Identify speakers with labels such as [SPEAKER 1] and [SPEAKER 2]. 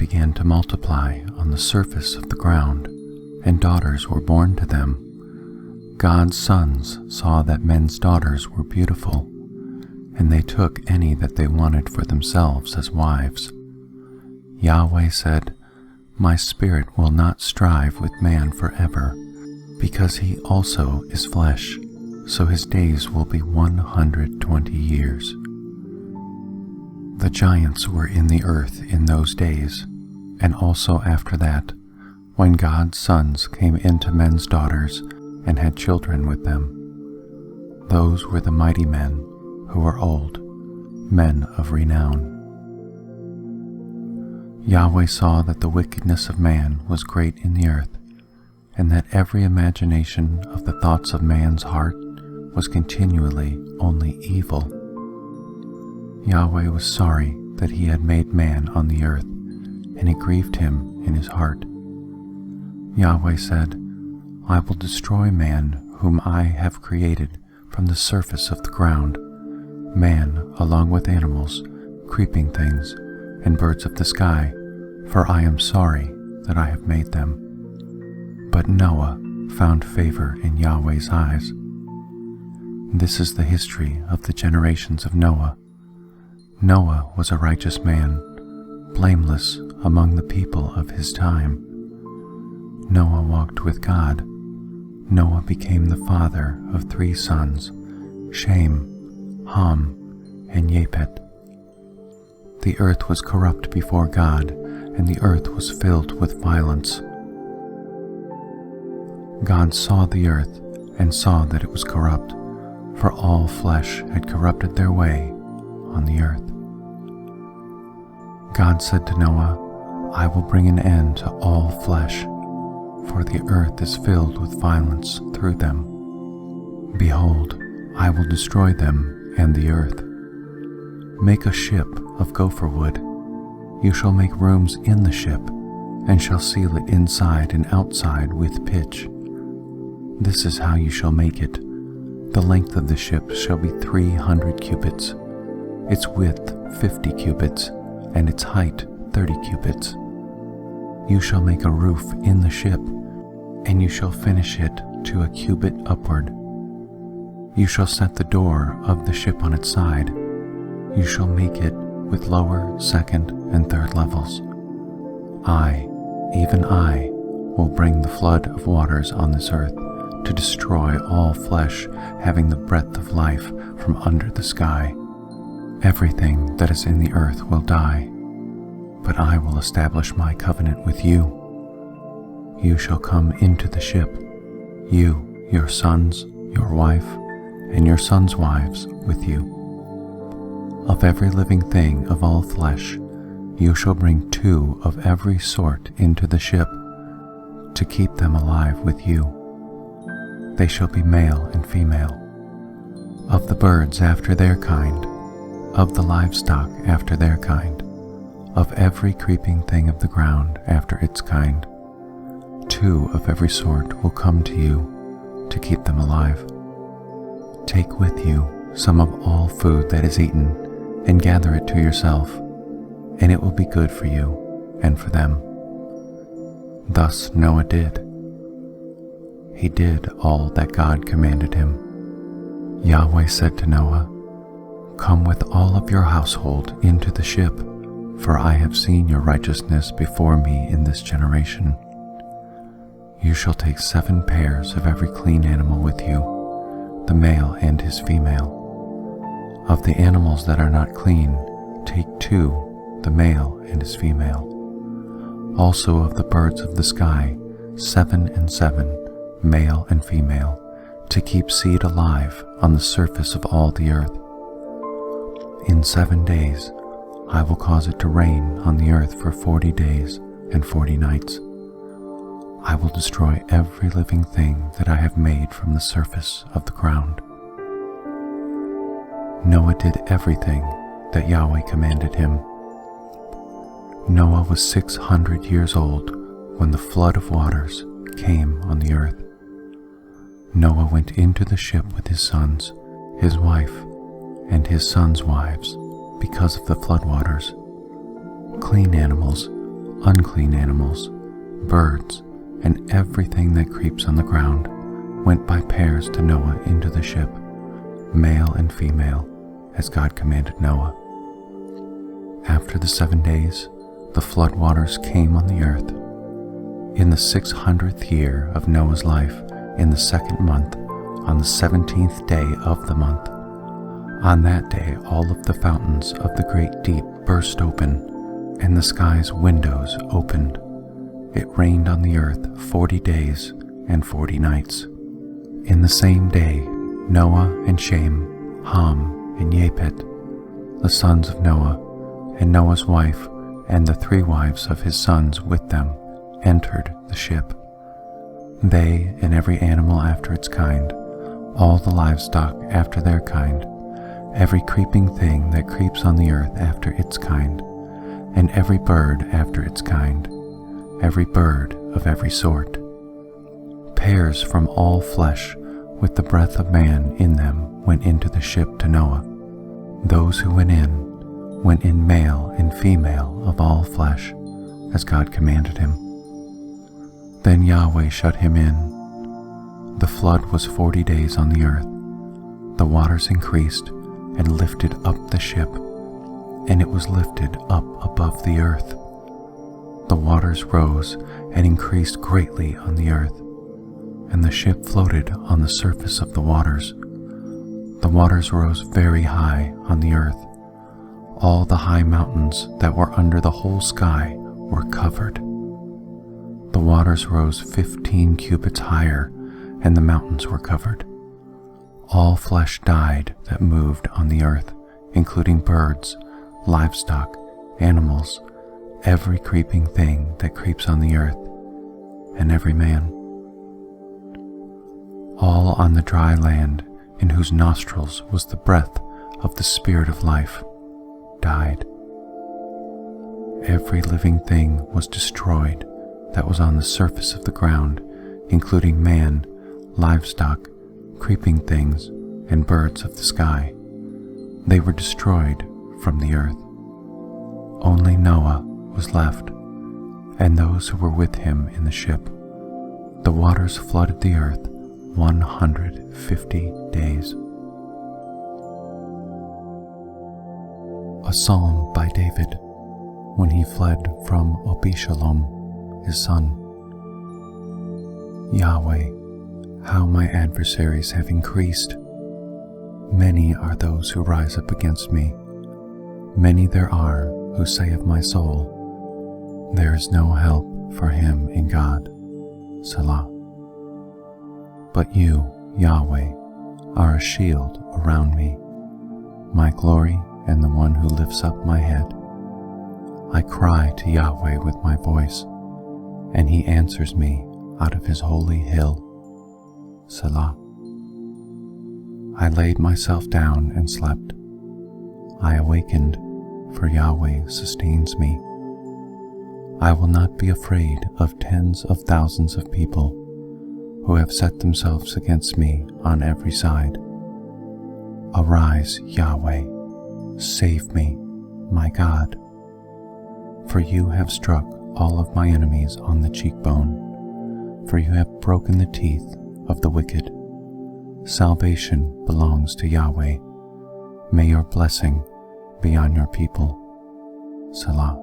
[SPEAKER 1] began to multiply on the surface of the ground, and daughters were born to them. God's sons saw that men's daughters were beautiful, and they took any that they wanted for themselves as wives. Yahweh said, "My spirit will not strive with man forever, because he also is flesh, so his days will be 120 years." The giants were in the earth in those days, and also after that, when God's sons came into men's daughters and had children with them. Those were the mighty men who were old, men of renown. Yahweh saw that the wickedness of man was great in the earth, and that every imagination of the thoughts of man's heart was continually only evil. Yahweh was sorry that he had made man on the earth, and it grieved him in his heart. Yahweh said, "I will destroy man whom I have created from the surface of the ground, man along with animals, creeping things, and birds of the sky, for I am sorry that I have made them." But Noah found favor in Yahweh's eyes. This is the history of the generations of Noah. Noah was a righteous man, blameless among the people of his time. Noah walked with God. Noah became the father of 3 sons, Shem, Ham, and Japheth. The earth was corrupt before God, and the earth was filled with violence. God saw the earth and saw that it was corrupt, for all flesh had corrupted their way on the earth. God said to Noah, "I will bring an end to all flesh, for the earth is filled with violence through them. Behold, I will destroy them and the earth. Make a ship of gopher wood. You shall make rooms in the ship, and shall seal it inside and outside with pitch. This is how you shall make it. The length of the ship shall be 300 cubits, its width 50 cubits, and its height 30 cubits. You shall make a roof in the ship, and you shall finish it to a cubit upward. You shall set the door of the ship on its side. You shall make it with lower, second, and third levels. I, even I, will bring the flood of waters on this earth to destroy all flesh having the breath of life from under the sky. Everything that is in the earth will die, but I will establish my covenant with you. You shall come into the ship, you, your sons, your wife, and your sons' wives with you. Of every living thing of all flesh, you shall bring 2 of every sort into the ship, to keep them alive with you. They shall be male and female. Of the birds after their kind, of the livestock after their kind, of every creeping thing of the ground after its kind, 2 of every sort will come to you to keep them alive. Take with you some of all food that is eaten, and gather it to yourself, and it will be good for you and for them. Thus Noah did. He did all that God commanded him. Yahweh said to Noah, "Come with all of your household into the ship, for I have seen your righteousness before me in this generation. You shall take 7 pairs of every clean animal with you, the male and his female. Of the animals that are not clean, take 2, the male and his female. Also of the birds of the sky, 7 and 7, male and female, to keep seed alive on the surface of all the earth. In 7 days I will cause it to rain on the earth for 40 days and 40 nights. I will destroy every living thing that I have made from the surface of the ground." Noah did everything that Yahweh commanded him. Noah was 600 years old when the flood of waters came on the earth. Noah went into the ship with his sons, his wife, and his sons' wives because of the flood waters. Clean animals, Unclean animals, birds, and everything that creeps on the ground went by pairs to Noah into the ship, male and female, as God commanded Noah. After the 7 days, the flood waters came on the earth. In the 600th year of Noah's life, in the 2nd month, on the 17th day of the month, on that day all of the fountains of the great deep burst open, and the sky's windows opened. It rained on the earth 40 days and 40 nights. In the same day, Noah and Shem, Ham and Japheth, the sons of Noah, and Noah's wife, and the 3 wives of his sons with them, entered the ship. They and every animal after its kind, all the livestock after their kind, every creeping thing that creeps on the earth after its kind, and every bird after its kind, every bird of every sort. Pairs from all flesh, with the breath of man in them, went into the ship to Noah. Those who went in male and female of all flesh, as God commanded him. Then Yahweh shut him in. The flood was 40 days on the earth. The waters increased and lifted up the ship, and it was lifted up above the earth. The waters rose and increased greatly on the earth, and the ship floated on the surface of the waters. The waters rose very high on the earth. All the high mountains that were under the whole sky were covered. The waters rose 15 cubits higher, and the mountains were covered. All flesh died that moved on the earth, including birds, livestock, animals, every creeping thing that creeps on the earth, and every man. All on the dry land, in whose nostrils was the breath of the Spirit of life, died. Every living thing was destroyed that was on the surface of the ground, including man, livestock, creeping things, and birds of the sky. They were destroyed from the earth. Only Noah was left, and those who were with him in the ship. The waters flooded the earth 150 days. A psalm by David when he fled from Abishalom, his son. Yahweh, how my adversaries have increased. Many are those who rise up against me. Many there are who say of my soul, there is no help for him in God. Selah. But you, Yahweh, are a shield around me, my glory and the one who lifts up my head. I cry to Yahweh with my voice, and he answers me out of his holy hill. Selah. I laid myself down and slept. I awakened, for Yahweh sustains me. I will not be afraid of tens of thousands of people who have set themselves against me on every side. Arise, Yahweh, save me, my God. For you have struck all of my enemies on the cheekbone, for you have broken the teeth of the wicked. Salvation belongs to Yahweh. May your blessing be on your people. Selah.